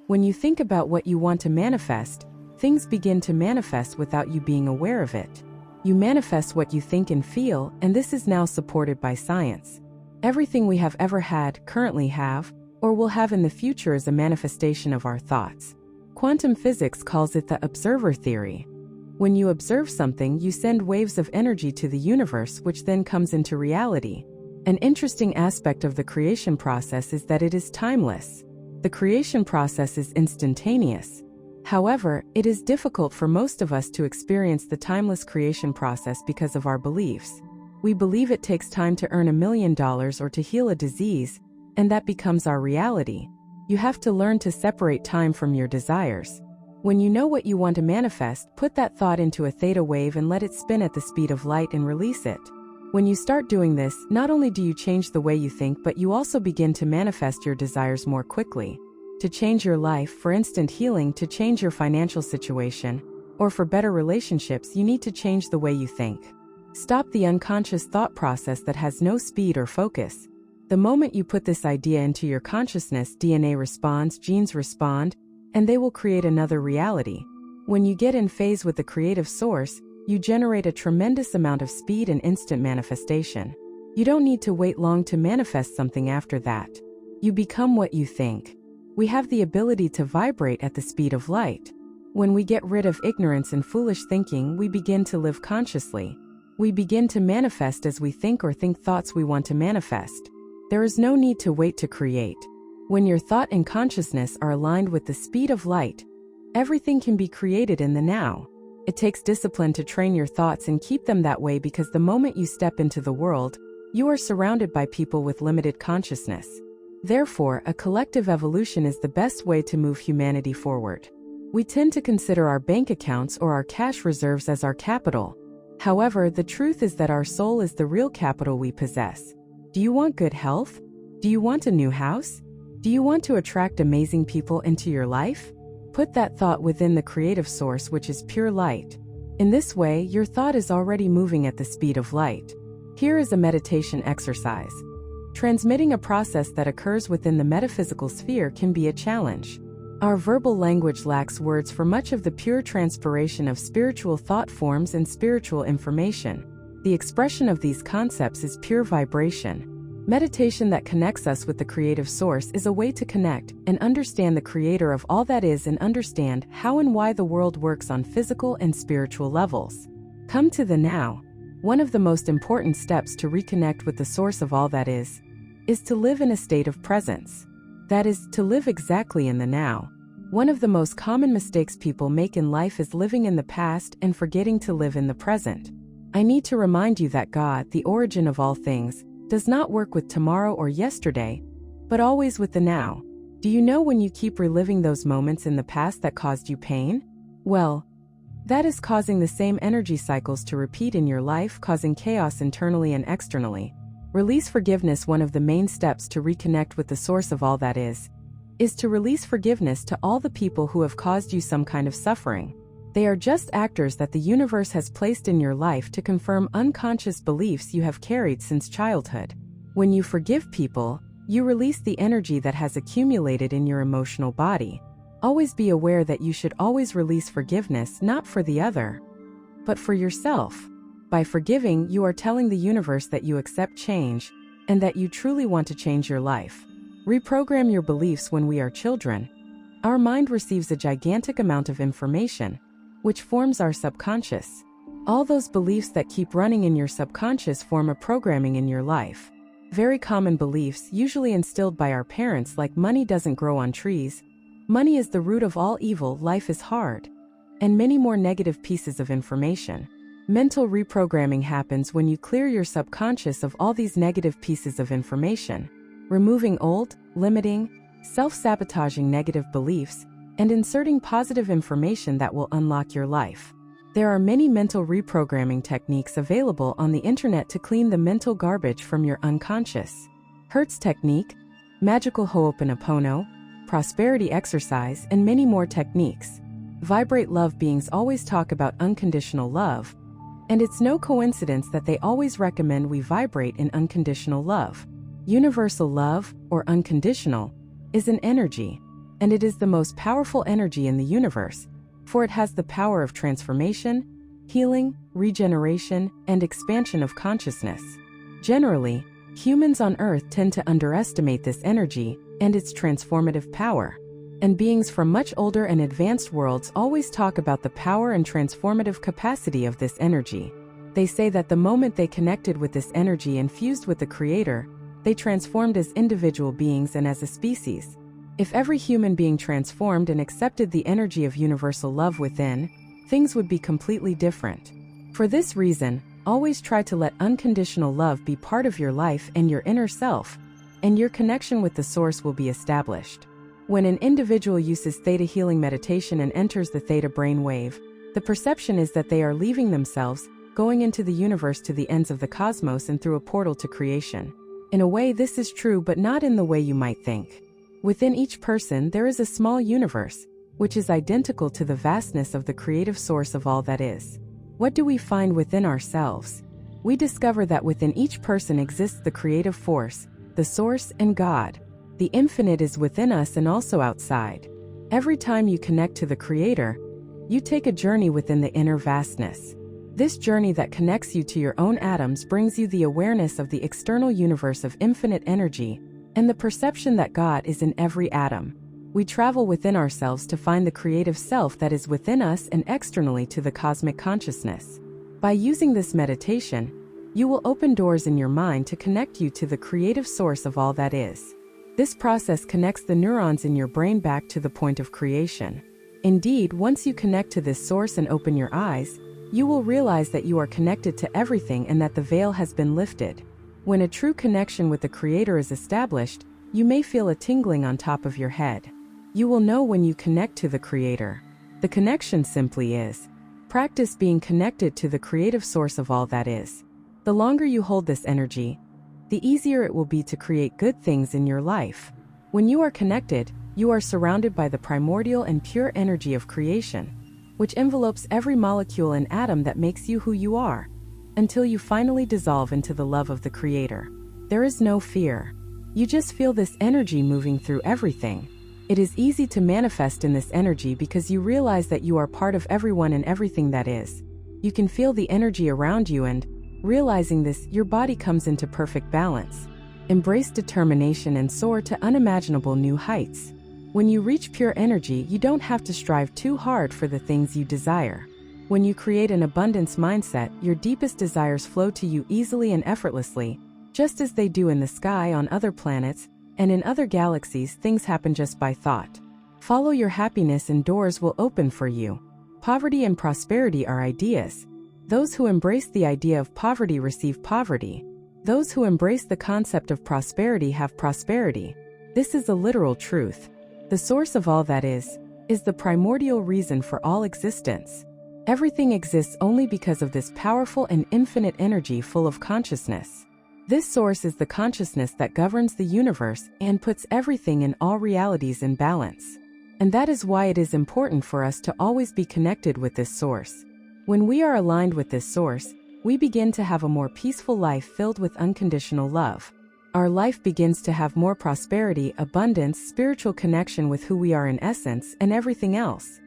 When you think about what you want to manifest, things begin to manifest without you being aware of it. You manifest what you think and feel, and this is now supported by science. Everything we have ever had, currently have, or will have in the future is a manifestation of our thoughts. Quantum physics calls it the observer theory. When you observe something, you send waves of energy to the universe, which then comes into reality. An interesting aspect of the creation process is that it is timeless. The creation process is instantaneous. However, it is difficult for most of us to experience the timeless creation process because of our beliefs. We believe it takes time to earn $1 million or to heal a disease, and that becomes our reality. You have to learn to separate time from your desires. When you know what you want to manifest, put that thought into a theta wave and let it spin at the speed of light and release it. When you start doing this, not only do you change the way you think, but you also begin to manifest your desires more quickly. To change your life, for instant healing, to change your financial situation, or for better relationships, you need to change the way you think. Stop the unconscious thought process that has no speed or focus. The moment you put this idea into your consciousness, DNA responds, genes respond, and they will create another reality. When you get in phase with the creative source, you generate a tremendous amount of speed and instant manifestation. You don't need to wait long to manifest something after that. You become what you think. We have the ability to vibrate at the speed of light. When we get rid of ignorance and foolish thinking, we begin to live consciously. We begin to manifest as we think or think thoughts we want to manifest. There is no need to wait to create. When your thought and consciousness are aligned with the speed of light, everything can be created in the now. It takes discipline to train your thoughts and keep them that way, because the moment you step into the world, you are surrounded by people with limited consciousness. Therefore, a collective evolution is the best way to move humanity forward. We tend to consider our bank accounts or our cash reserves as our capital. However, the truth is that our soul is the real capital we possess. Do you want good health? Do you want a new house? Do you want to attract amazing people into your life? Put that thought within the creative source, which is pure light. In this way, your thought is already moving at the speed of light. Here is a meditation exercise. Transmitting a process that occurs within the metaphysical sphere can be a challenge. Our verbal language lacks words for much of the pure transpiration of spiritual thought forms and spiritual information. The expression of these concepts is pure vibration. Meditation that connects us with the creative source is a way to connect and understand the creator of all that is, and understand how and why the world works on physical and spiritual levels. Come to the now. One of the most important steps to reconnect with the source of all that is to live in a state of presence. That is, to live exactly in the now. One of the most common mistakes people make in life is living in the past and forgetting to live in the present. I need to remind you that God, the origin of all things, does not work with tomorrow or yesterday, but always with the now. Do you know when you keep reliving those moments in the past that caused you pain? Well, that is causing the same energy cycles to repeat in your life, causing chaos internally and externally. Release forgiveness. One of the main steps to reconnect with the source of all that is to release forgiveness to all the people who have caused you some kind of suffering. They are just actors that the universe has placed in your life to confirm unconscious beliefs you have carried since childhood. When you forgive people, you release the energy that has accumulated in your emotional body. Always be aware that you should always release forgiveness, not for the other, but for yourself. By forgiving, you are telling the universe that you accept change and that you truly want to change your life. Reprogram your beliefs. When we are children, our mind receives a gigantic amount of information, which forms our subconscious. All those beliefs that keep running in your subconscious form a programming in your life. Very common beliefs, usually instilled by our parents, like money doesn't grow on trees, money is the root of all evil, life is hard, and many more negative pieces of information. Mental reprogramming happens when you clear your subconscious of all these negative pieces of information, removing old, limiting, self-sabotaging negative beliefs, and inserting positive information that will unlock your life. There are many mental reprogramming techniques available on the internet to clean the mental garbage from your unconscious. Hertz technique, magical Ho'oponopono, prosperity exercise, and many more techniques. Vibrate love. Beings always talk about unconditional love, and it's no coincidence that they always recommend we vibrate in unconditional love. Universal love, or unconditional, is an energy. and it is the most powerful energy in the universe, for it has the power of transformation, healing, regeneration, and expansion of consciousness. Generally, humans on Earth tend to underestimate this energy and its transformative power, and beings from much older and advanced worlds always talk about the power and transformative capacity of this energy. They say that the moment they connected with this energy and fused with the Creator, they transformed as individual beings and as a species. If every human being transformed and accepted the energy of universal love within, things would be completely different. For this reason, always try to let unconditional love be part of your life and your inner self, and your connection with the Source will be established. When an individual uses theta healing meditation and enters the theta brain wave, the perception is that they are leaving themselves, going into the universe to the ends of the cosmos and through a portal to creation. In a way, this is true, but not in the way you might think. Within each person, there is a small universe, which is identical to the vastness of the creative source of all that is. What do we find within ourselves? We discover that within each person exists the creative force, the Source, and God. The infinite is within us and also outside. Every time you connect to the Creator, you take a journey within the inner vastness. This journey that connects you to your own atoms brings you the awareness of the external universe of infinite energy and the perception that God is in every atom. We travel within ourselves to find the creative self that is within us and externally to the cosmic consciousness. By using this meditation, you will open doors in your mind to connect you to the creative source of all that is. This process connects the neurons in your brain back to the point of creation. Indeed, once you connect to this source and open your eyes, you will realize that you are connected to everything and that the veil has been lifted. When a true connection with the Creator is established, you may feel a tingling on top of your head. You will know when you connect to the Creator. The connection simply is. Practice being connected to the creative source of all that is. The longer you hold this energy, the easier it will be to create good things in your life. When you are connected, you are surrounded by the primordial and pure energy of creation, which envelopes every molecule and atom that makes you who you are, until you finally dissolve into the love of the Creator. There is no fear. You just feel this energy moving through everything. It is easy to manifest in this energy because you realize that you are part of everyone and everything that is. You can feel the energy around you, and, realizing this, your body comes into perfect balance. Embrace determination and soar to unimaginable new heights. When you reach pure energy, you don't have to strive too hard for the things you desire. When you create an abundance mindset, your deepest desires flow to you easily and effortlessly, just as they do in the sky on other planets, and in other galaxies. Things happen just by thought. Follow your happiness and doors will open for you. Poverty and prosperity are ideas. Those who embrace the idea of poverty receive poverty. Those who embrace the concept of prosperity have prosperity. This is a literal truth. The source of all that is the primordial reason for all existence. Everything exists only because of this powerful and infinite energy full of consciousness. This source is the consciousness that governs the universe and puts everything in all realities in balance. And that is why it is important for us to always be connected with this source. When we are aligned with this source, we begin to have a more peaceful life filled with unconditional love. Our life begins to have more prosperity, abundance, spiritual connection with who we are in essence, and everything else.